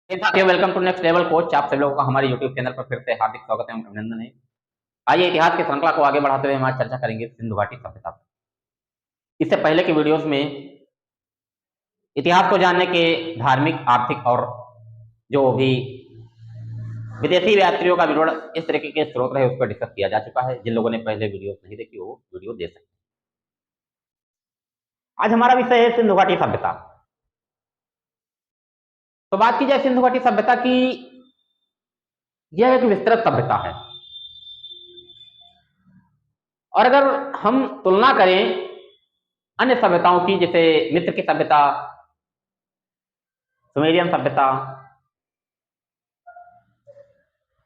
साथियों, welcome to next level coach. आप सभी लोगों का हमारे यूट्यूब चैनल पर फिर से हार्दिक स्वागत है, अभिनंदन है। आइए इतिहास की श्रृंखला को आगे बढ़ाते हुए हम आज चर्चा करेंगे सिंधु घाटी सभ्यता पर। इससे पहले के वीडियोस में इतिहास को जानने के धार्मिक, आर्थिक और जो भी विदेशी यात्रियों का विवरण इस तरीके के स्रोत रहे उस पर डिस्कस किया जा चुका है। जिन लोगों ने पहले वीडियो नहीं देखी वो वीडियो देख सकते हैं। आज हमारा विषय है सिंधु घाटी सभ्यता। तो बात की जाए सिंधु घाटी सभ्यता की, यह एक विस्तृत सभ्यता है और अगर हम तुलना करें अन्य सभ्यताओं की, जैसे मिस्र की सभ्यता, सुमेरियन सभ्यता,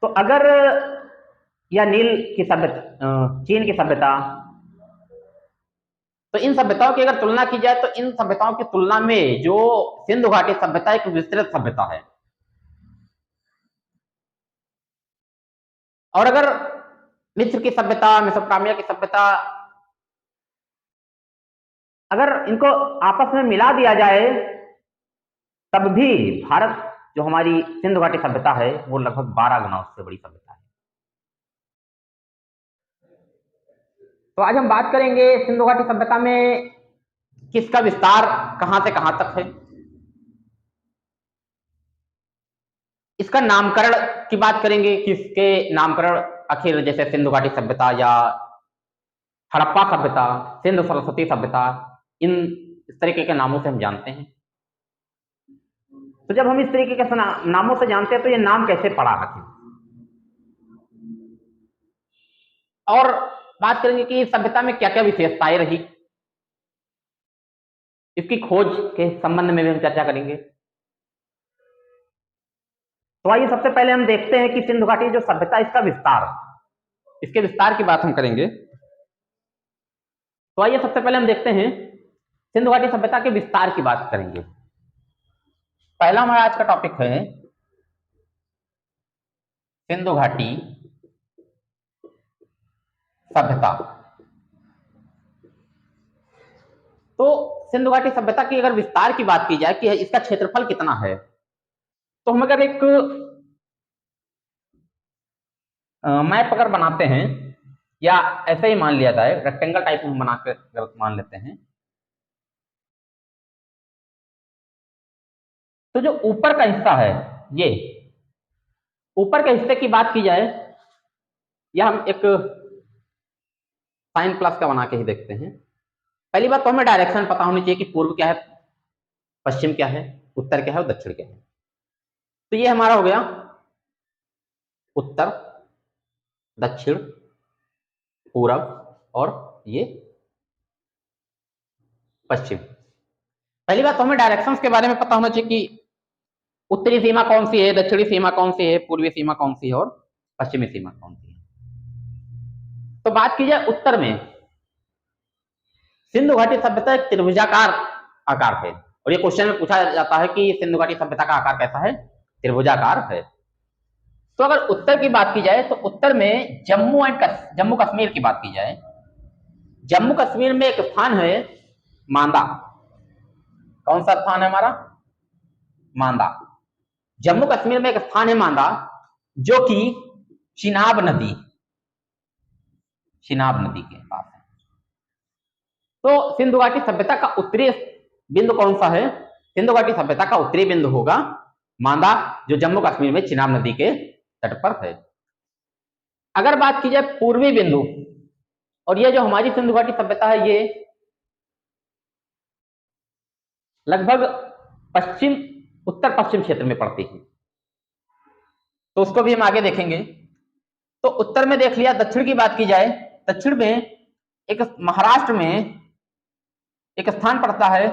तो अगर या नील की सभ्यता, चीन की सभ्यता, तो इन सभ्यताओं की अगर तुलना की जाए तो इन सभ्यताओं की तुलना में जो सिंधु घाटी सभ्यता एक विस्तृत सभ्यता है। और अगर मिस्र की सभ्यता, मेसोपोटामिया की सभ्यता, अगर इनको आपस में मिला दिया जाए तब भी भारत जो हमारी सिंधु घाटी सभ्यता है वो लगभग 12 गुना उससे बड़ी सभ्यता है। तो आज हम बात करेंगे सिंधु घाटी सभ्यता में किसका विस्तार कहां से कहां तक है, इसका नामकरण की बात करेंगे, किसके नामकरण आखिर जैसे सिंधु घाटी सभ्यता या हड़प्पा सभ्यता, सिंधु सरस्वती सभ्यता, इन इस तरीके के नामों से हम जानते हैं। तो जब हम इस तरीके के नामों से जानते हैं तो ये नाम कैसे पड़ा आखिर, और बात करेंगे कि सभ्यता में क्या क्या विशेषताएं रही, इसकी खोज के संबंध में भी हम चर्चा करेंगे। तो आइए सबसे पहले हम देखते हैं कि सिंधु घाटी जो सभ्यता, इसका विस्तार, इसके विस्तार की बात हम करेंगे। तो आइए सबसे पहले हम देखते हैं सिंधु घाटी सभ्यता के विस्तार की बात करेंगे। पहला हमारा आज का टॉपिक है सिंधु घाटी सभ्यता। तो सिंधु घाटी सभ्यता की अगर विस्तार की बात की जाए कि इसका क्षेत्रफल कितना है, तो हम अगर एक मैप अगर बनाते हैं, या ऐसे ही मान लिया जाए, रेक्टेंगल टाइप में बना कर मान लेते हैं, तो जो ऊपर का हिस्सा है, ये ऊपर के हिस्से की बात की जाए, या हम एक साइन प्लस का बना के ही देखते हैं। पहली बात तो हमें डायरेक्शन पता होनी चाहिए कि पूर्व क्या है, पश्चिम क्या है, उत्तर क्या है और दक्षिण क्या है। तो ये हमारा हो गया उत्तर, दक्षिण, पूरब और ये पश्चिम। पहली बात तो हमें डायरेक्शंस के बारे में पता होना चाहिए कि उत्तरी सीमा कौन सी है, दक्षिणी सीमा कौन सी है, पूर्वी सीमा कौन सी है और पश्चिमी सीमा कौन सी है। तो बात की जाए उत्तर में, सिंधु घाटी सभ्यता एक त्रिभुजाकार आकार है, और ये क्वेश्चन में पूछा जाता है कि सिंधु घाटी सभ्यता का आकार कैसा है, त्रिभुजाकार है। तो अगर उत्तर की बात की जाए तो उत्तर में जम्मू कश्मीर की बात की जाए, जम्मू कश्मीर में एक स्थान है मांदा। कौन सा स्थान है हमारा? मांदा। जम्मू कश्मीर में एक स्थान है मांदा, जो कि चिनाब नदी के पास है। तो सिंधु घाटी सभ्यता का उत्तरी बिंदु कौन सा है? सिंधु घाटी सभ्यता का उत्तरी बिंदु होगा मांदा, जो जम्मू कश्मीर में चिनाब नदी के तट पर है। अगर बात की जाए पूर्वी बिंदु, और ये जो हमारी सिंधु घाटी सभ्यता है ये लगभग उत्तर पश्चिम क्षेत्र में पड़ती है, तो उसको भी हम आगे देखेंगे। तो उत्तर में देख लिया। दक्षिण की बात की जाए, दक्षिण में एक महाराष्ट्र में एक स्थान पड़ता है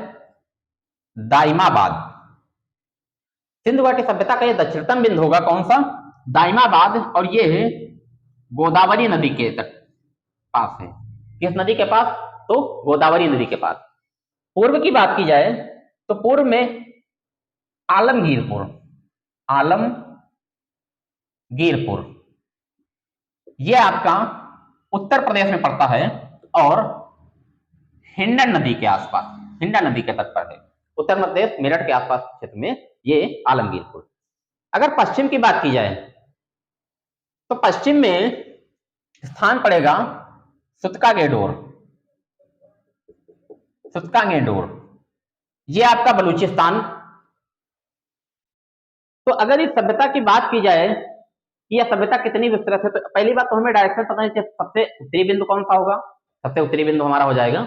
दाइमाबाद। सिंधु घाटी सभ्यता का ये दक्षिणतम बिंदु होगा कौन सा? दाइमाबाद, और ये है गोदावरी नदी के तट पास है। किस नदी के पास? तो गोदावरी नदी के पास। पूर्व की बात की जाए तो पूर्व में आलमगीरपुर ये आपका उत्तर प्रदेश में पड़ता है और हिंडन नदी के आसपास, हिंडन नदी के तट पर है। उत्तर प्रदेश मेरठ के आसपास क्षेत्र में ये आलमगीरपुर। अगर पश्चिम की बात की जाए तो पश्चिम में स्थान पड़ेगा सुतका गेडोर, सुतका गेडोर, ये आपका बलूचिस्तान। तो अगर इस सभ्यता की बात की जाए कि यह सभ्यता कितनी विस्तृत है, तो पहली बात तो हमें डायरेक्शन पता नहीं चाहिए सबसे उत्तरी बिंदु कौन सा होगा। सबसे उत्तरी बिंदु हमारा हो जाएगा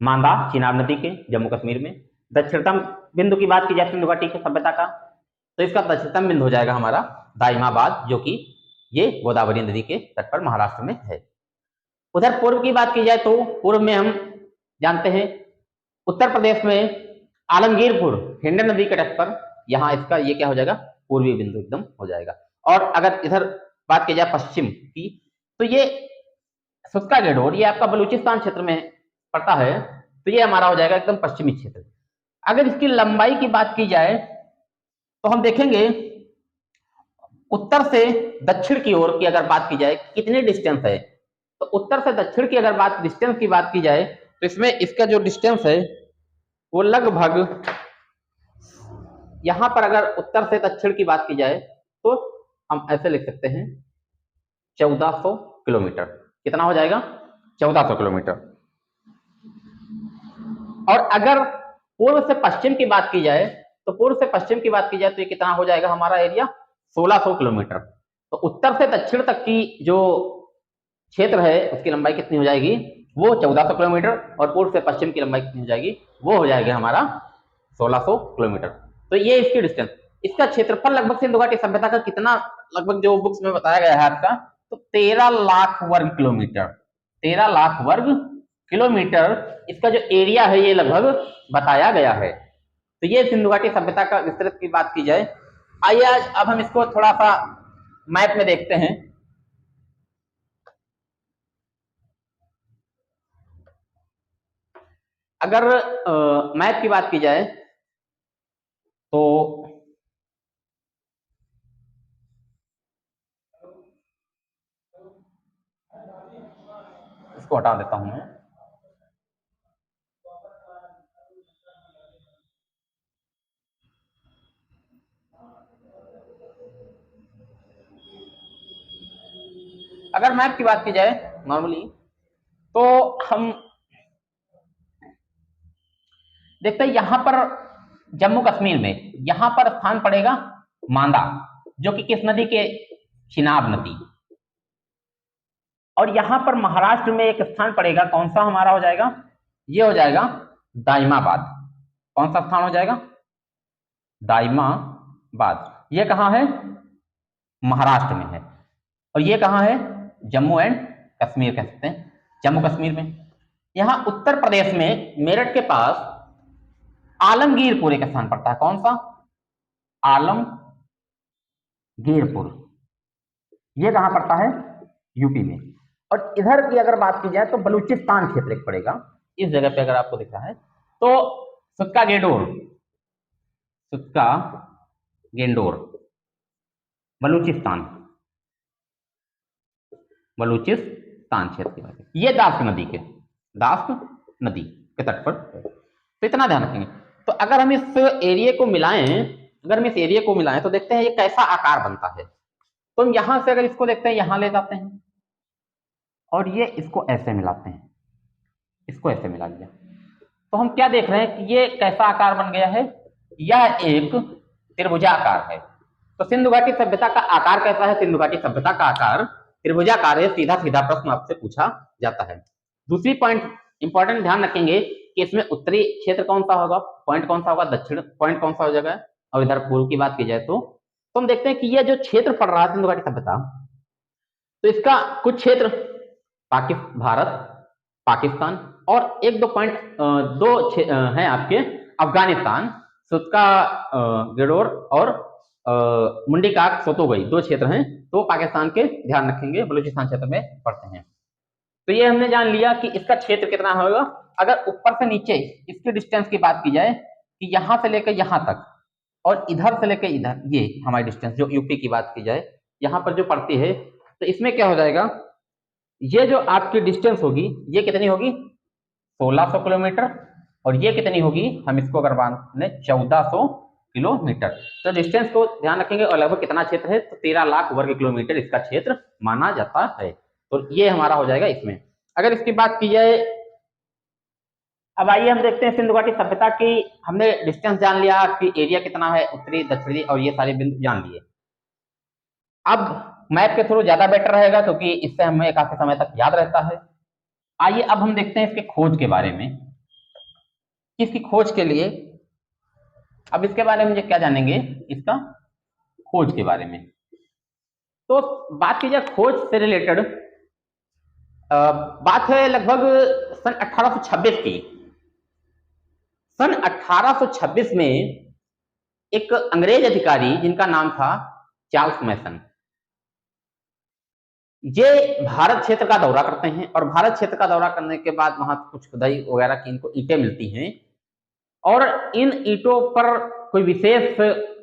मांदा, चिनाब नदी के, जम्मू कश्मीर में। दक्षिणतम बिंदु की बात की जाए सिंधु घाटी की सभ्यता का, तो इसका दक्षिणतम बिंदु हो जाएगा हमारा दाइमाबाद, जो कि ये गोदावरी नदी के तट पर महाराष्ट्र में है। उधर पूर्व की बात की जाए तो पूर्व में हम जानते हैं उत्तर प्रदेश में आलमगीरपुर, हिंड नदी के तट पर, यहाँ इसका ये क्या हो जाएगा, पूर्वी बिंदु एकदम हो जाएगा। और अगर इधर बात की जाए पश्चिम की, तो ये सुतका गेडोर, ये आपका बलूचिस्तान क्षेत्र में पड़ता है, तो ये हमारा हो जाएगा एकदम पश्चिमी क्षेत्र। अगर इसकी लंबाई की बात की जाए तो हम देखेंगे उत्तर से दक्षिण की ओर की अगर बात की जाए कितनी डिस्टेंस है, तो उत्तर से दक्षिण की अगर बात डिस्टेंस की बात की जाए तो इसमें इसका जो डिस्टेंस है वो लगभग, यहां पर अगर उत्तर से दक्षिण की बात की जाए तो हम ऐसे लिख सकते हैं 1400 किलोमीटर। कितना हो जाएगा, 1400 किलोमीटर। और अगर पूर्व से पश्चिम की बात की जाए तो पूर्व से पश्चिम की बात की जाए तो ये कितना हो जाएगा हमारा एरिया, 1600 किलोमीटर। तो उत्तर से दक्षिण तक की जो क्षेत्र है उसकी लंबाई कितनी हो जाएगी, वो 1400 किलोमीटर, और पूर्व से पश्चिम की लंबाई कितनी हो जाएगी, वो हो जाएगी हमारा 1600 किलोमीटर। तो ये इसकी डिस्टेंस। इसका क्षेत्रफल लगभग सिंधु घाटी सभ्यता का कितना, लगभग जो बुक्स में बताया गया है आपका, तो 13 लाख वर्ग किलोमीटर, 13 लाख वर्ग किलोमीटर इसका जो एरिया है ये लगभग बताया गया है। तो ये सिंधु घाटी सभ्यता का विस्तृत की बात की जाए। आइए आज अब हम इसको थोड़ा सा मैप में देखते हैं। अगर मैप की बात की जाए तो इसको हटा देता हूं मैं। अगर मैप की बात की जाए नॉर्मली तो हम देखते हैं यहां पर जम्मू कश्मीर में यहां पर स्थान पड़ेगा मांदा, जो कि किस नदी के, चिनाब नदी। और यहां पर महाराष्ट्र में एक स्थान पड़ेगा, कौन सा हमारा हो जाएगा, ये हो जाएगा दाइमाबाद। कौन सा स्थान हो जाएगा, दाइमाबाद। ये कहां है, महाराष्ट्र में है। और ये कहां है, जम्मू एंड कश्मीर कह सकते हैं, जम्मू कश्मीर में। यहां उत्तर प्रदेश में मेरठ के पास आलमगीरपुर एक स्थान पड़ता है। कौन सा, आलमगीरपुर। ये कहां पड़ता है, यूपी में। और इधर की अगर बात की जाए तो बलूचिस्तान क्षेत्र एक पड़ेगा, इस जगह पे अगर आपको दिख रहा है तो सुतका गेडोर, सुतका गेंडोर, बलूचिस्तान, बलूचिस्तान क्षेत्र की बात है। ये दास्त नदी के, दास्त नदी के तट पर, तो इतना ध्यान रखेंगे। तो अगर हम इस एरिया को मिलाएं, अगर हम इस एरिया को मिलाएं तो देखते हैं ये कैसा आकार बनता है। तो हम यहां से अगर इसको देखते हैं, यहां ले जाते हैं और ये इसको ऐसे मिलाते हैं, इसको ऐसे मिला लिया, तो हम क्या देख रहे हैं कि ये कैसा आकार बन गया है, यह एक त्रिभुजाकार है। तो सिंधु घाटी सभ्यता का आकार कैसा है, सिंधु घाटी सभ्यता का आकार त्रिभुजाकार है। सीधा सीधा प्रश्न आपसे पूछा जाता है। दूसरी पॉइंट इंपॉर्टेंट ध्यान रखेंगे कि इसमें उत्तरी क्षेत्र कौन सा होगा, पॉइंट कौन सा होगा, दक्षिण पॉइंट कौन सा हो जाएगा। और इधर पूर्व की बात की जाए तो हम देखते हैं कि यह जो क्षेत्र पड़ रहा है सिंधु घाटी सभ्यता, तो इसका कुछ क्षेत्र भारत, पाकिस्तान, और एक दो पॉइंट दो हैं आपके अफगानिस्तान, सुतका गेडोर और मुंडीकाक सोतोगई, दो क्षेत्र हैं, तो पाकिस्तान के ध्यान रखेंगे, बलूचिस्तान क्षेत्र में पड़ते हैं। तो ये हमने जान लिया कि इसका क्षेत्र कितना होगा। अगर ऊपर से नीचे इसकी डिस्टेंस की बात की जाए कि यहां से लेकर यहां तक और इधर से लेकर इधर, ये हमारी डिस्टेंस जो यूपी की बात की जाए यहां पर जो पड़ती है, तो इसमें क्या हो जाएगा, ये जो आपकी डिस्टेंस होगी ये कितनी होगी, 1600 किलोमीटर, और ये कितनी होगी, हम इसको अगर बांध लें 1400 किलोमीटर। तो डिस्टेंस को ध्यान रखेंगे और लगभग कितना क्षेत्र है, तो 13 लाख वर्ग किलोमीटर इसका क्षेत्र माना जाता है। तो ये हमारा हो जाएगा इसमें। अगर इसकी बात की जाए, अब आइए हम देखते हैं सिंधु घाटी सभ्यता की। हमने डिस्टेंस जान लिया कि एरिया कितना है, उत्तरी दक्षिणी और ये सारे बिंदु जान लिए। अब मैप के थ्रू ज्यादा बेटर रहेगा क्योंकि इससे हमें काफी समय तक याद रहता है। आइए अब हम देखते हैं इसके खोज के बारे में। इसकी खोज के लिए अब इसके बारे में क्या जानेंगे, इसका खोज के बारे में। तो बात की जाए खोज से रिलेटेड, बात है लगभग सन 1826 की। सन 1826 में एक अंग्रेज अधिकारी जिनका नाम था चार्ल्स मैसन, ये भारत क्षेत्र का दौरा करते हैं और भारत क्षेत्र का दौरा करने के बाद वहां कुछ खुदाई वगैरह की इनको ईंटें मिलती हैं और इन ईंटों पर कोई विशेष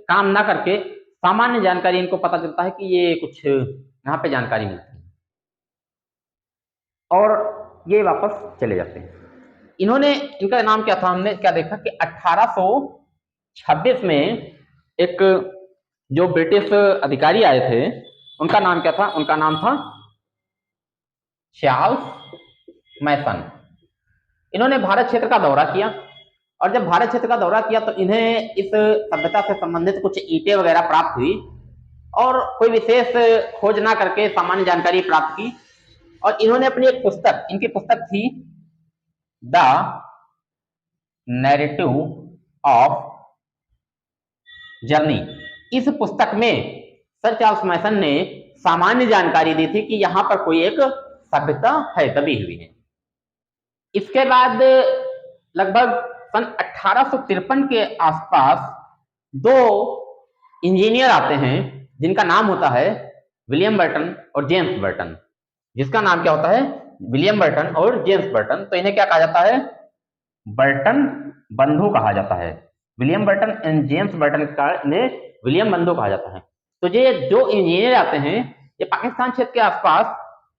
काम ना करके सामान्य जानकारी इनको पता चलता है कि ये कुछ यहाँ पे जानकारी मिलती है और ये वापस चले जाते हैं। इन्होंने, इनका नाम क्या था, हमने क्या देखा कि 1826 में एक जो ब्रिटिश अधिकारी आए थे उनका नाम क्या था, उनका नाम था चार्ल्स मैसन। इन्होंने भारत क्षेत्र का दौरा किया और जब भारत क्षेत्र का दौरा किया तो इन्हें इस सभ्यता से संबंधित कुछ ईंटें वगैरह प्राप्त हुई और कोई विशेष खोज ना करके सामान्य जानकारी प्राप्त की। और इन्होंने अपनी एक पुस्तक, इनकी पुस्तक थी द नैरेटिव ऑफ जर्नी। इस पुस्तक में सर चार्ल्स मैसन ने सामान्य जानकारी दी थी कि यहां पर कोई एक सभ्यता है, दबी हुई है। इसके बाद लगभग सन 1853 के आसपास दो इंजीनियर आते हैं जिनका नाम होता है विलियम बर्टन और जेम्स बर्टन। जिसका नाम क्या होता है, विलियम बर्टन और जेम्स बर्टन। तो इन्हें क्या कहा जाता है, बर्टन बंधु कहा जाता है। William Burton and James Burton का इन्हें विलियम बंधु कहा जाता है। तो ये जो इंजीनियर आते हैं ये पाकिस्तान क्षेत्र के आसपास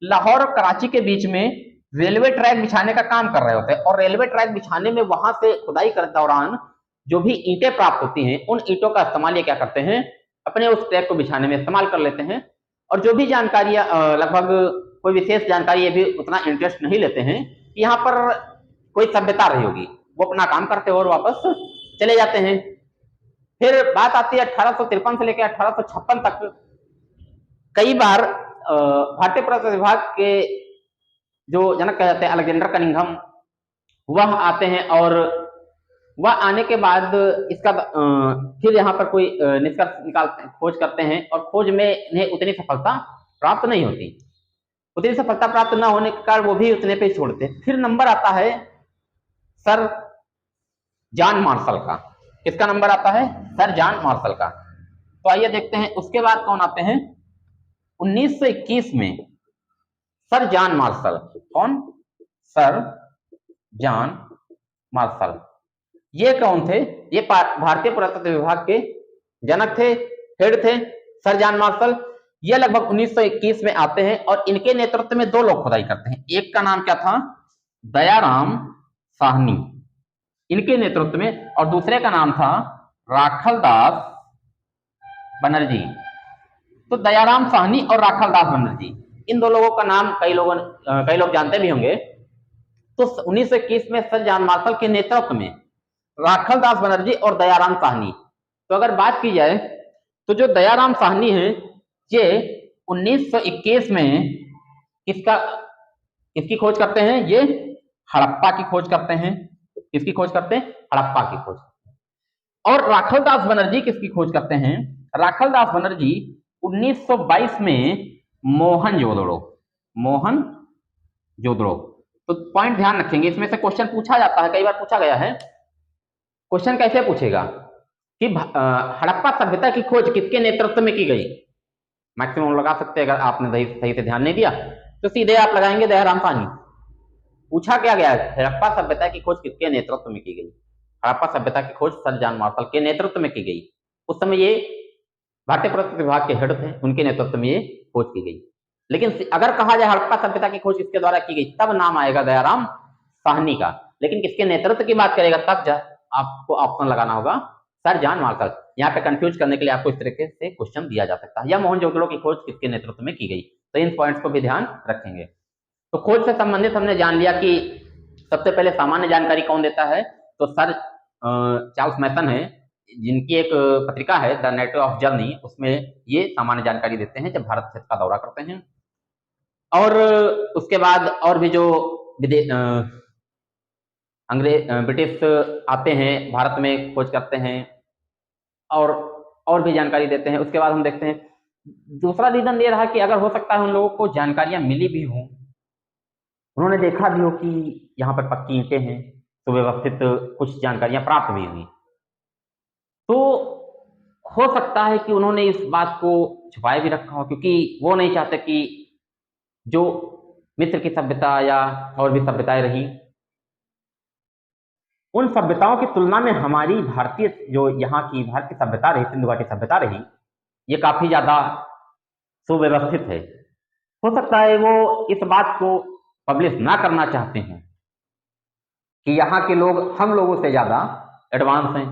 लाहौर और कराची के बीच में रेलवे ट्रैक बिछाने का काम कर रहे होते हैं और रेलवे ट्रैक बिछाने में वहां से खुदाई करते दौरान जो भी ईंटें प्राप्त होती हैं उन ईंटों का इस्तेमाल ये क्या करते हैं, अपने उस ट्रैक को बिछाने में इस्तेमाल कर लेते हैं। और जो भी जानकारी लगभग कोई विशेष जानकारी ये भी उतना इंटरेस्ट नहीं लेते हैं कि यहाँ पर कोई सभ्यता रही होगी, वो अपना काम करते और वापस चले जाते हैं। फिर बात आती है 1853 से लेकर 1856 तक। कई बार भारतीय पुरातत्व विभाग के जो जनक कहे जाते हैं अलेक्जेंडर कनिंघम, वह आते हैं और वह आने के बाद इसका फिर यहाँ पर कोई निष्कर्ष निकालते हैं, खोज करते हैं और खोज में इन्हें उतनी सफलता प्राप्त नहीं होती। उतनी सफलता प्राप्त न होने के कारण वो भी उतने पे छोड़ते हैं। फिर नंबर आता है सर जॉन मार्शल का। किसका नंबर आता है, सर जॉन मार्शल का। तो आइए देखते हैं उसके बाद कौन आते हैं। 1921 में सर जॉन मार्शल, कौन, सर जॉन मार्शल, ये कौन थे, ये भारतीय पुरातत्व विभाग के जनक थे, हेड थे सर जॉन मार्शल। ये लगभग 1921 में आते हैं और इनके नेतृत्व में दो लोग खुदाई करते हैं। एक का नाम क्या था, दयाराम साहनी, इनके नेतृत्व में, और दूसरे का नाम था राखलदास बनर्जी। तो दयाराम साहनी और राखलदास बनर्जी, इन दो लोगों का नाम कई लोग जानते भी होंगे। तो 1921 में सर जॉन मार्शल के नेतृत्व में राखलदास बनर्जी और दयाराम साहनी। तो अगर बात की जाए तो जो दयाराम साहनी है ये 1921 में किसकी खोज करते हैं, ये हड़प्पा की खोज करते हैं। किसकी खोज करते हैं, हड़प्पा की खोज। और राखलदास बनर्जी किसकी खोज करते हैं, राखलदास बनर्जी 1922 में मोहनजोदड़ो। तो पॉइंट ध्यान रखेंगे, इसमें से क्वेश्चन पूछा जाता है, कई बार पूछा गया है। क्वेश्चन कैसे पूछेगा कि हड़प्पा सभ्यता की खोज किसके नेतृत्व में की गई। मैक्सिमम लगा सकते हैं, अगर आपने सही से ध्यान नहीं दिया तो सीधे आप लगाएंगे दयाराम साहनी। पूछा क्या गया है, हड़प्पा सभ्यता की खोज किसके नेतृत्व में की गई। हड़प्पा सभ्यता की खोज सर जॉन मार्शल के नेतृत्व में की गई। उस समय ये भारतीय पुरातत्व विभाग के हेड थे, उनके नेतृत्व में ये खोज की गई। लेकिन अगर कहा जाए हड़प्पा सभ्यता की खोज किसके द्वारा की गई, तब नाम आएगा दयाराम साहनी का। लेकिन किसके नेतृत्व की बात करेगा तब आपको ऑप्शन लगाना होगा सर जान मारकर यहाँ पे कंफ्यूज करने के लिए आपको इस तरीके से क्वेश्चन दिया जा सकता है, या मोहनजोदड़ो की खोज किसके नेतृत्व में की गई, तो इन पॉइंट्स को भी ध्यान रखेंगे। तो खोज से संबंधित हमने जान लिया कि सबसे पहले सामान्य जानकारी कौन देता है, तो सर चार्ल्स मैसन है, जिनकी एक पत्रिका है द नेटवर्क ऑफ जर्नी, उसमें ये सामान्य जानकारी देते हैं जब भारत क्षेत्र का दौरा करते हैं। और उसके बाद और भी जो अंग्रेज ब्रिटिश आते हैं भारत में, खोज करते हैं और भी जानकारी देते हैं। उसके बाद हम देखते हैं दूसरा रीजन ये रहा कि अगर हो सकता है उन लोगों को जानकारियां मिली भी हों, उन्होंने देखा भी हो कि यहाँ पर पक्की ईंटें हैं, तो व्यवस्थित कुछ जानकारियां प्राप्त भी हुई, तो हो सकता है कि उन्होंने इस बात को छुपाए भी रखा हो, क्योंकि वो नहीं चाहते कि जो मिस्र की सभ्यता या और भी सभ्यताएं रही, उन सभ्यताओं की तुलना में हमारी भारतीय जो यहाँ की भारत की सभ्यता रही, सिंधु घाटी सभ्यता रही, ये काफी ज्यादा सुव्यवस्थित है। हो सकता है वो इस बात को पब्लिश ना करना चाहते हैं कि यहाँ के लोग हम लोगों से ज्यादा एडवांस हैं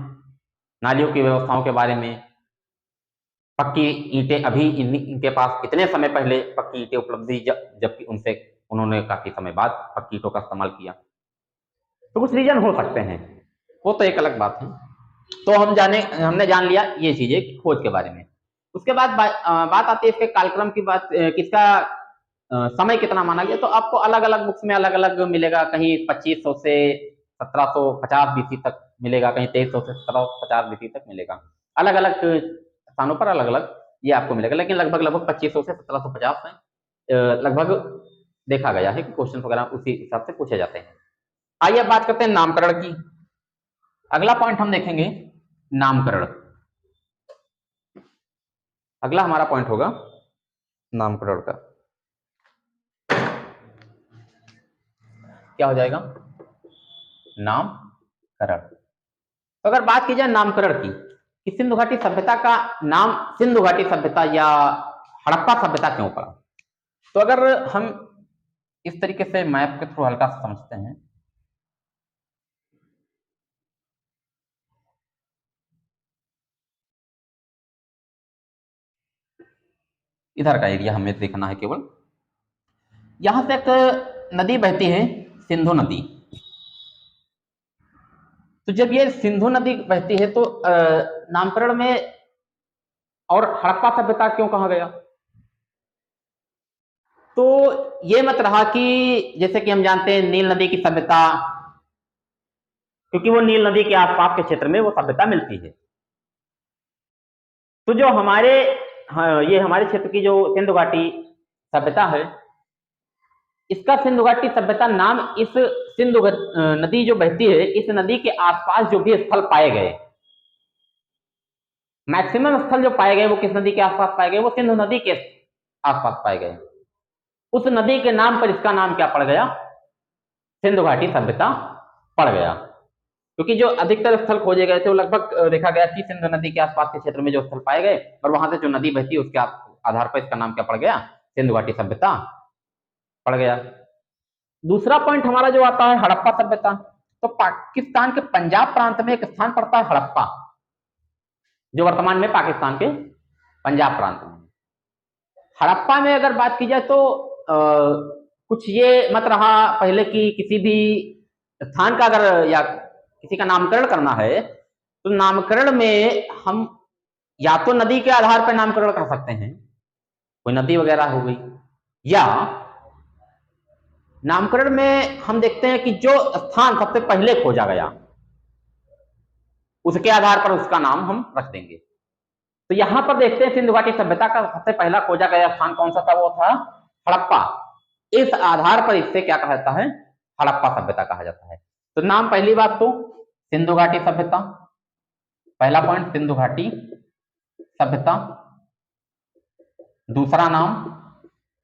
नालियों की व्यवस्थाओं के बारे में। पक्की ईंटें अभी इनके पास इतने समय पहले पक्की ईंटें उपलब्ध थी, जबकि उन्होंने काफी समय बाद पक्की ईंटों का इस्तेमाल किया। तो कुछ रीजन हो सकते हैं, वो तो एक अलग बात है। तो हमने जान लिया ये चीजें खोज के बारे में। उसके बाद बात आती है इसके कालक्रम की बात, किसका समय कितना माना गया। तो आपको अलग अलग बुक्स में अलग अलग मिलेगा, कहीं 2500 से 1750 बीसी तक मिलेगा, कहीं 2300 से 1750 बीसी तक मिलेगा। अलग अलग स्थानों पर अलग अलग ये आपको मिलेगा, लेकिन लगभग 2500 से 1750 में लगभग देखा गया है कि क्वेश्चन वगैरह उसी हिसाब से पूछे जाते हैं। आइए अब बात करते हैं नामकरण की। अगला पॉइंट हम देखेंगे नामकरण। अगला हमारा पॉइंट होगा नामकरण का। क्या हो जाएगा? नामकरण। तो अगर बात की जाए नामकरण की कि सिंधु घाटी सभ्यता का नाम सिंधु घाटी सभ्यता या हड़प्पा सभ्यता क्यों पड़ा, तो अगर हम इस तरीके से मैप के थ्रू हल्का सा समझते हैं, इधर का एरिया हमें देखना है केवल। यहां से एक नदी बहती है, सिंधु नदी। तो जब ये सिंधु नदी बहती है तो नामकरण में और हड़प्पा सभ्यता क्यों कहा गया, तो ये मत रहा कि जैसे कि हम जानते हैं नील नदी की सभ्यता, क्योंकि वो नील नदी के आसपास के क्षेत्र में वो सभ्यता मिलती है। तो जो ये हमारे क्षेत्र की जो सिंधु घाटी सभ्यता है, इसका सिंधु घाटी सभ्यता नाम इस सिंधु नदी जो बहती है, इस नदी के आसपास जो भी स्थल पाए गए, मैक्सिमम स्थल जो पाए गए वो किस नदी के आसपास पाए गए, वो सिंधु नदी के आसपास पाए गए। उस नदी के नाम पर इसका नाम क्या पड़ गया? सिंधु घाटी सभ्यता पड़ गया, क्योंकि जो अधिकतर स्थल खोजे गए थे वो लगभग देखा गया कि सिंधु नदी के आसपास के क्षेत्र में जो स्थल पाए गए, और वहां से जो नदी बहती है उसके आधार पर इसका नाम क्या पड़ गया? सिंधु घाटी सभ्यता पड़ गया। दूसरा पॉइंट हमारा जो आता है हड़प्पा सभ्यता। तो पाकिस्तान के पंजाब प्रांत में एक स्थान पड़ता है हड़प्पा, जो वर्तमान में पाकिस्तान के पंजाब प्रांत में। हड़प्पा में अगर बात की जाए तो कुछ ये मत रहा पहले कि किसी भी स्थान का अगर या किसी का नामकरण करना है तो नामकरण में हम या तो नदी के आधार पर नामकरण कर सकते हैं, कोई नदी वगैरह हो गई, या नामकरण में हम देखते हैं कि जो स्थान सबसे पहले खोजा गया उसके आधार पर उसका नाम हम रख देंगे। तो यहां पर देखते हैं सिंधु घाटी सभ्यता का सबसे पहला खोजा गया स्थान कौन सा था? वो था हड़प्पा। इस आधार पर इससे क्या कहा जाता है? हड़प्पा सभ्यता कहा जाता है। तो नाम पहली बात तो सिंधु घाटी सभ्यता, पहला पॉइंट सिंधु घाटी सभ्यता। दूसरा नाम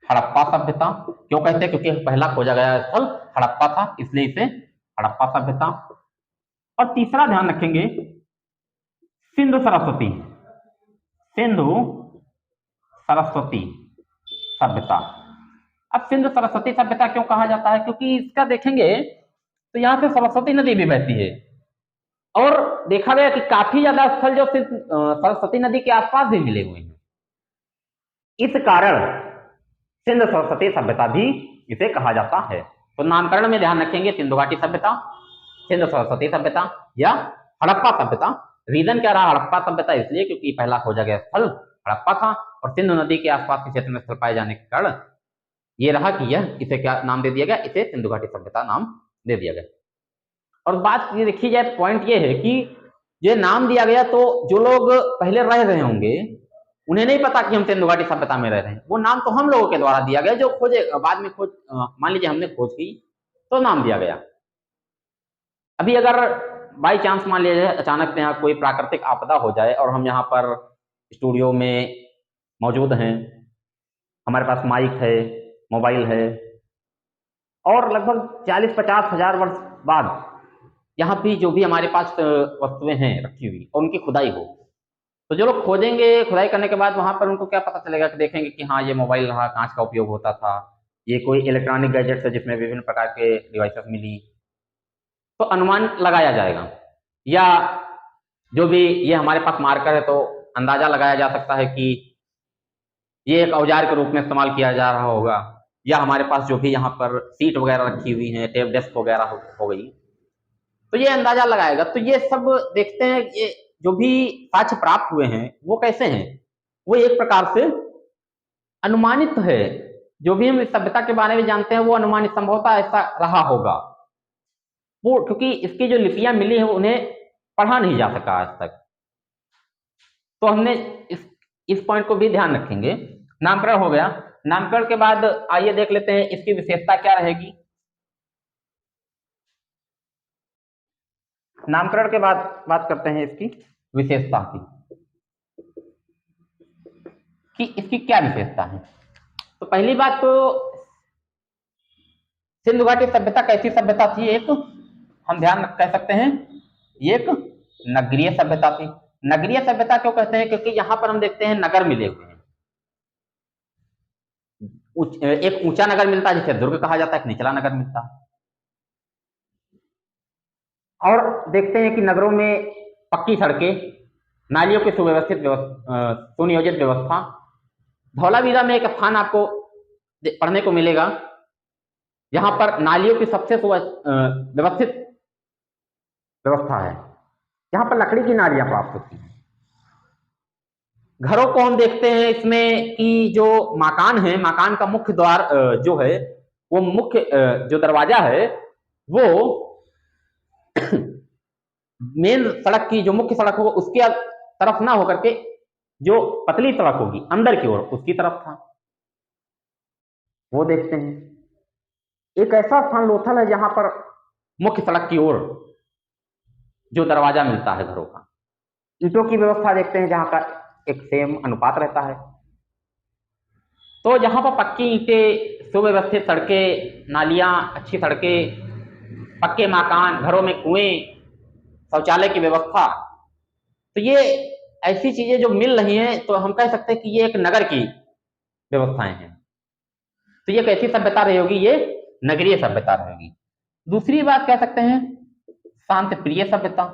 हड़प्पा सभ्यता। क्यों कहते हैं? क्योंकि पहला खोजा गया स्थल हड़प्पा था, इसलिए इसे हड़प्पा सभ्यता। और तीसरा ध्यान रखेंगे सिंधु सरस्वती, सिंधु सरस्वती सभ्यता। अब सिंधु सरस्वती सभ्यता क्यों कहा जाता है? क्योंकि इसका देखेंगे तो यहां से सरस्वती नदी भी बहती है, और देखा गया कि काफी ज्यादा स्थल जो सरस्वती नदी के आसपास भी मिले हुए हैं। इस कारण सिंध सरस्वती सभ्यता भी इसे कहा जाता है। तो नामकरण में ध्यान रखेंगे सिंधु घाटी सभ्यता, सिंध सरस्वती सभ्यता या हड़प्पा सभ्यता। रीजन क्या रहा हड़प्पा सभ्यता? इसलिए क्योंकि पहला खोजा गया स्थल हड़प्पा था और सिंधु नदी के आसपास के क्षेत्र में स्थल पाए जाने के कारण ये रहा कि यह इसे क्या नाम दे दिया गया, इसे सिंधु घाटी सभ्यता नाम दे दिया गया। और बात ये देखी जाए, पॉइंट ये है कि ये नाम दिया गया तो जो लोग पहले रह रहे होंगे उन्हें नहीं पता कि हम सिंधु घाटी सभ्यता में रह रहे हैं। वो नाम तो हम लोगों के द्वारा दिया गया, जो खोजे बाद में खोज, मान लीजिए हमने खोज की तो नाम दिया गया। अभी अगर बाई चांस मान लीजिए अचानक से यहाँ कोई प्राकृतिक आपदा हो जाए और हम यहाँ पर स्टूडियो में मौजूद हैं, हमारे पास माइक है, मोबाइल है, और लगभग 40-50 हजार वर्ष बाद यहाँ पे जो भी हमारे पास वस्तुएं हैं रखी हुई और उनकी खुदाई हो, तो जो लोग खोजेंगे, खुदाई करने के बाद वहां पर उनको क्या पता चलेगा कि देखेंगे कि हाँ ये मोबाइल रहा, कांच का उपयोग होता था, ये कोई इलेक्ट्रॉनिक गैजेट्स है जिसमें विभिन्न प्रकार के डिवाइसेस मिली, तो अनुमान लगाया जाएगा। या जो भी ये हमारे पास मार्कर है तो अंदाजा लगाया जा सकता है कि ये एक औजार के रूप में इस्तेमाल किया जा रहा होगा। या हमारे पास जो भी यहाँ पर सीट वगैरह रखी हुई है, टेप डेस्क वगैरह हो गई, तो ये अंदाजा लगाएगा। तो ये सब देखते हैं, ये जो भी साक्ष्य प्राप्त हुए हैं वो कैसे हैं, वो एक प्रकार से अनुमानित है। जो भी हम इस सभ्यता के बारे में जानते हैं वो अनुमानित, संभवतः ऐसा रहा होगा वो, क्योंकि इसकी जो लिपियां मिली हैं उन्हें पढ़ा नहीं जा सका आज तक। तो हमने इस पॉइंट को भी ध्यान रखेंगे। नामकरण हो गया। नामकरण के बाद आइए देख लेते हैं इसकी विशेषता क्या रहेगी। नामकरण के बाद बात करते हैं इसकी विशेषता की कि इसकी क्या विशेषता है। तो पहली बात तो सिंधु घाटी सभ्यता कैसी सभ्यता थी? एक हम ध्यान कह सकते हैं, एक नगरीय सभ्यता थी। नगरीय सभ्यता क्यों कहते हैं? क्योंकि यहां पर हम देखते हैं नगर मिले हुए हैं। एक ऊंचा नगर मिलता है जिसे दुर्ग कहा जाता है, एक निचला नगर मिलता है। और देखते हैं कि नगरों में पक्की सड़कें, नालियों की सुव्यवस्थित सुनियोजित व्यवस्था। धौलावीरा में एक स्थान आपको पढ़ने को मिलेगा जहां पर नालियों की सबसे व्यवस्थित व्यवस्था है, यहाँ पर लकड़ी की नालियां प्राप्त होती हैं। घरों को हम देखते हैं इसमें कि जो मकान है, मकान का मुख्य द्वार जो है, वो मुख्य जो दरवाजा है वो मेन सड़क की, जो मुख्य सड़क होगा उसके तरफ ना होकर के जो पतली सड़क होगी अंदर की ओर उसकी तरफ था, वो देखते हैं। एक ऐसा स्थान लोथल है जहां पर मुख्य सड़क की ओर जो दरवाजा मिलता है घरों का। ईंटों की व्यवस्था देखते हैं जहां का एक सेम अनुपात रहता है। तो जहां पर पक्की ईंटें, सुव्यवस्थित सड़कें, नालियां, अच्छी सड़कें, पक्के मकान, घरों में कुएं, शौचालय की व्यवस्था, तो ये ऐसी चीजें जो मिल रही हैं, तो हम कह सकते हैं कि ये एक नगर की व्यवस्थाएं हैं। तो ये कैसी सभ्यता रही होगी? ये नगरीय सभ्यता रहेगी। दूसरी बात कह सकते हैं शांति प्रिय सभ्यता।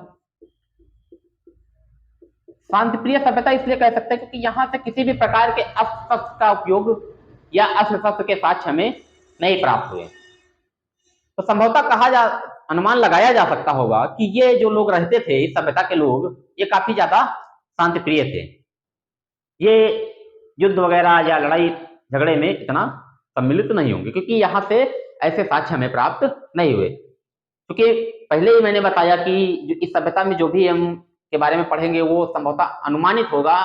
शांति प्रिय सभ्यता इसलिए कह सकते हैं क्योंकि यहां से किसी भी प्रकार के अस्त्र शस्त्र का उपयोग या अस्त्र शस्त्र के साक्ष्य हमें नहीं प्राप्त हुए। तो संभवतः अनुमान लगाया जा सकता होगा कि ये जो लोग रहते थे, इस सभ्यता के लोग, ये काफी ज्यादा शांति प्रिय थे। ये युद्ध वगैरह या लड़ाई झगड़े में इतना सम्मिलित नहीं होंगे, क्योंकि यहाँ से ऐसे साक्ष्य हमें प्राप्त नहीं हुए। क्योंकि पहले ही मैंने बताया कि इस सभ्यता में जो भी हम के बारे में पढ़ेंगे वो संभवतः अनुमानित होगा,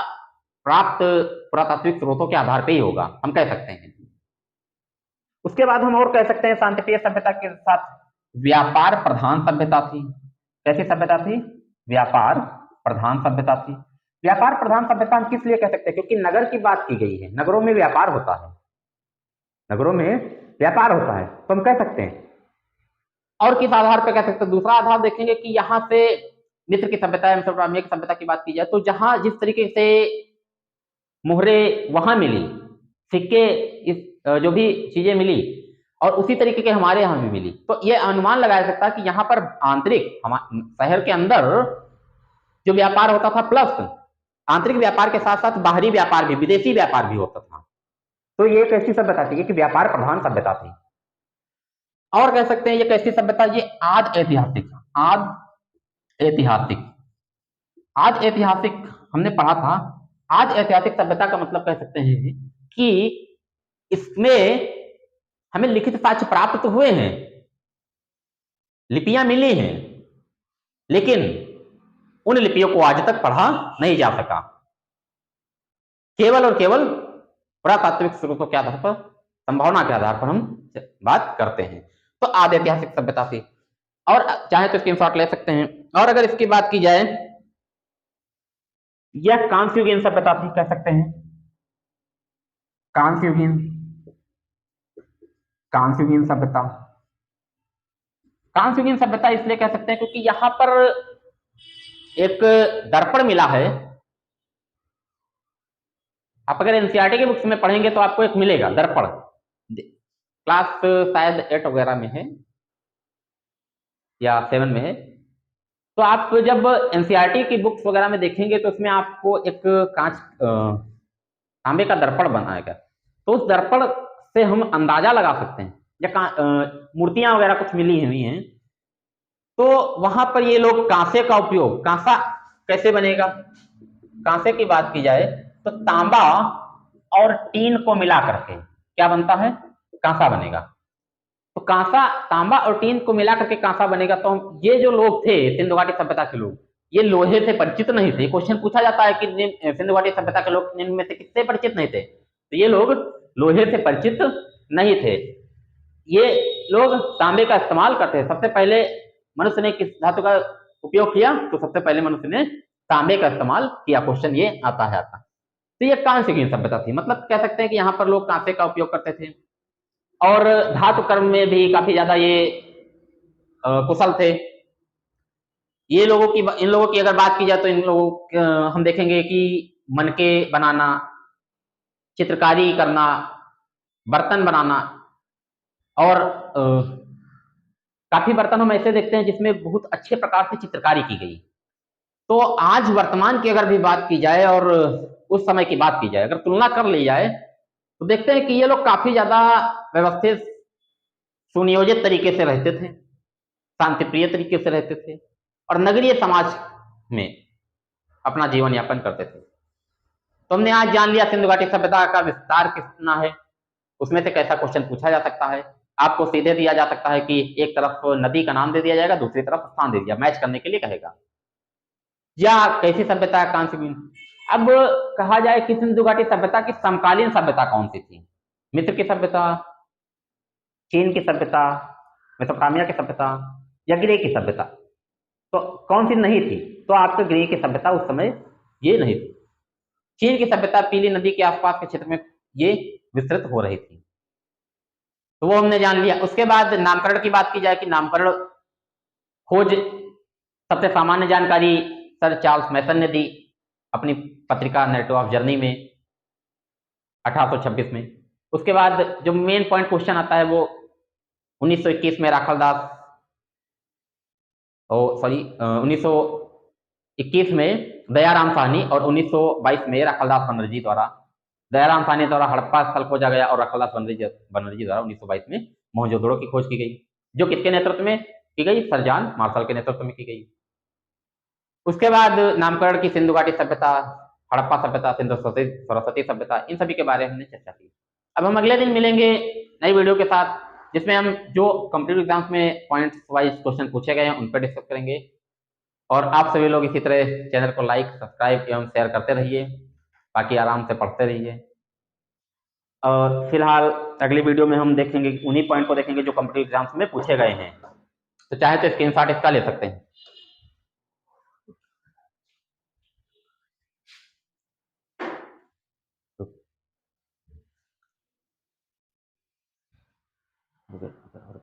प्राप्त पुरातात्विक स्रोतों के आधार पर ही होगा, हम कह सकते हैं। उसके बाद हम और कह सकते हैं शांतिप्रिय सभ्यता के साथ व्यापार प्रधान सभ्यता थी। कैसी सभ्यता थी? व्यापार प्रधान सभ्यता थी। व्यापार प्रधान सभ्यता हम किस लिए कह सकते हैं? क्योंकि नगर की बात की गई है, नगरों में व्यापार होता है, नगरों में व्यापार होता है, तो हम कह सकते हैं। और किस आधार पर कह सकते हैं? दूसरा आधार देखेंगे कि यहाँ से मिस्र की सभ्यता, मेसोपोटामिया की सभ्यता की बात की जाए तो जहां जिस तरीके से मुहरे वहां मिली, सिक्के, इस जो भी चीजें मिली, और उसी तरीके के हमारे यहाँ भी मिली। तो ये अनुमान लगाया सकता है कि यहाँ पर आंतरिक शहर के अंदर जो व्यापार होता था, प्लस आंतरिक व्यापार के साथ साथ बाहरी व्यापार भी, विदेशी व्यापार भी होता था। तो ये एक ऐसी सभ्यता थी कि व्यापार प्रधान सभ्यता थी। और कह सकते हैं ये कैसी सभ्यता, ये आद ऐतिहासिक, आद ऐतिहासिक, आद ऐतिहासिक हमने पढ़ा था। आज ऐतिहासिक सभ्यता का मतलब कह सकते हैं कि इसमें हमें लिखित साक्ष्य प्राप्त हुए हैं, लिपियां मिली हैं, लेकिन उन लिपियों को आज तक पढ़ा नहीं जा सका। केवल और केवल पुरातात्विक स्रोतों के आधार पर, संभावना के आधार पर हम बात करते हैं। तो आदि ऐतिहासिक सभ्यता थी, और चाहे तो स्क्रीनशॉट ले सकते हैं। और अगर इसकी बात की जाए, यह कांस्ययुगीन सभ्यता थी, कह सकते हैं कांस्ययुगीन, कांस्ययुगीन सभ्यता। कांस्ययुगीन सभ्यता इसलिए कह सकते हैं क्योंकि यहां पर एक दर्पण मिला है। आप अगर एनसीईआरटी के बुक्स में पढ़ेंगे तो आपको एक मिलेगा दर्पण, क्लास शायद 8 वगैरह में है या 7 में है। तो आप जब एनसीईआरटी की बुक्स वगैरह में देखेंगे तो उसमें आपको एक कांच तांबे का दर्पण बनाएगा। तो उस दर्पण से हम अंदाजा लगा सकते हैं, या मूर्तियां वगैरह कुछ मिली हुई हैं, तो वहां पर ये लोग कांसे का उपयोग, कांसा कैसे बनेगा, कांसे की बात की जाए तो तांबा और टीन को मिला करके क्या बनता है, कांसा बनेगा। तो कांसा, तांबा और टीन को मिला करके कांसा बनेगा। तो ये जो लोग थे सिंधु घाटी सभ्यता के लोग, ये लोहे से परिचित नहीं थे। क्वेश्चन पूछा जाता है कि सिंधु घाटी सभ्यता के लोग निम्न में से किससे परिचित नहीं थे, तो ये लोग लोहे से परिचित नहीं थे। ये लोग तांबे का इस्तेमाल करते थे। सबसे पहले मनुष्य ने किस धातु का उपयोग किया, तो सबसे पहले मनुष्य ने तांबे का इस्तेमाल किया। क्वेश्चन ये आता है आपका। तो ये कांस्ययुगीन सभ्यता थी, मतलब कह सकते हैं कि यहाँ पर लोग कांसे का उपयोग करते थे, और धातु कर्म में भी काफी ज्यादा ये कुशल थे। ये लोगों की, इन लोगों की अगर बात की जाए तो इन लोगों हम देखेंगे कि मनके बनाना, चित्रकारी करना, बर्तन बनाना, और काफी बर्तन हम ऐसे देखते हैं जिसमें बहुत अच्छे प्रकार से चित्रकारी की गई। तो आज वर्तमान की अगर भी बात की जाए और उस समय की बात की जाए, अगर तुलना कर ली जाए, तो देखते हैं कि ये लोग काफी ज्यादा व्यवस्थित, सुनियोजित तरीके से रहते थे, शांतिप्रिय तरीके से रहते थे, और नगरीय समाज में अपना जीवन यापन करते थे। तो हमने आज जान लिया सिंधु घाटी सभ्यता का विस्तार कितना है, उसमें से कैसा क्वेश्चन पूछा जा सकता है। आपको सीधे दिया जा सकता है कि एक तरफ नदी का नाम दे दिया जाएगा, दूसरी तरफ स्थान दे दिया, मैच करने के लिए कहेगा। या कैसी सभ्यता, कांस्ययुगीन। अब कहा जाए कि सिंधु घाटी सभ्यता की समकालीन सभ्यता कौन सी थी, मिस्र की सभ्यता, चीन की सभ्यता, मेसोपोटामिया की सभ्यता, या ग्रीक की सभ्यता, तो कौन सी नहीं थी? तो आपको ग्रीक की सभ्यता उस समय ये नहीं थी। चीन की सभ्यता पीली नदी के आसपास के क्षेत्र में ये विस्तृत हो रही थी, तो वो हमने जान लिया। उसके बाद नामकरण की बात की जाए कि नामकरण खोज सबसे सामान्य जानकारी सर चार्ल्स मैसन ने दी अपनी पत्रिका नैरेटिव ऑफ जर्नी में 1826 में। उसके बाद जो मेन पॉइंट क्वेश्चन आता है वो 1921 में राखलदास, 1921 में दयाराम साहनी, और 1922 में राखलदास बनर्जी द्वारा, दयाराम साहनी द्वारा हड़प्पा स्थल खोजा गया और राखलदास बनर्जी द्वारा 1922 में मोहनजोदड़ो की खोज की गई, जो किसके नेतृत्व में की गई? सर जॉन मार्शल के नेतृत्व में की गई। उसके बाद नामकरण की सिंधु घाटी सभ्यता, हड़प्पा सभ्यता, सिंधु सरस्वती सभ्यता, इन सभी के बारे में हमने चर्चा की। अब हम अगले दिन मिलेंगे नई वीडियो के साथ, जिसमें हम जो कॉम्पिटिटिव एग्जाम्स में पॉइंट्स वाइज क्वेश्चन पूछे गए हैं उन पर डिस्कस करेंगे। और आप सभी लोग इसी तरह चैनल को लाइक, सब्सक्राइब एवं शेयर करते रहिए, बाकी आराम से पढ़ते रहिए। और फिलहाल अगली वीडियो में हम देखेंगे, उन्हीं पॉइंट को देखेंगे जो कॉम्पिटिटिव एग्जाम्स में पूछे गए हैं। तो चाहे तो स्क्रीनशॉट इसका ले सकते हैं।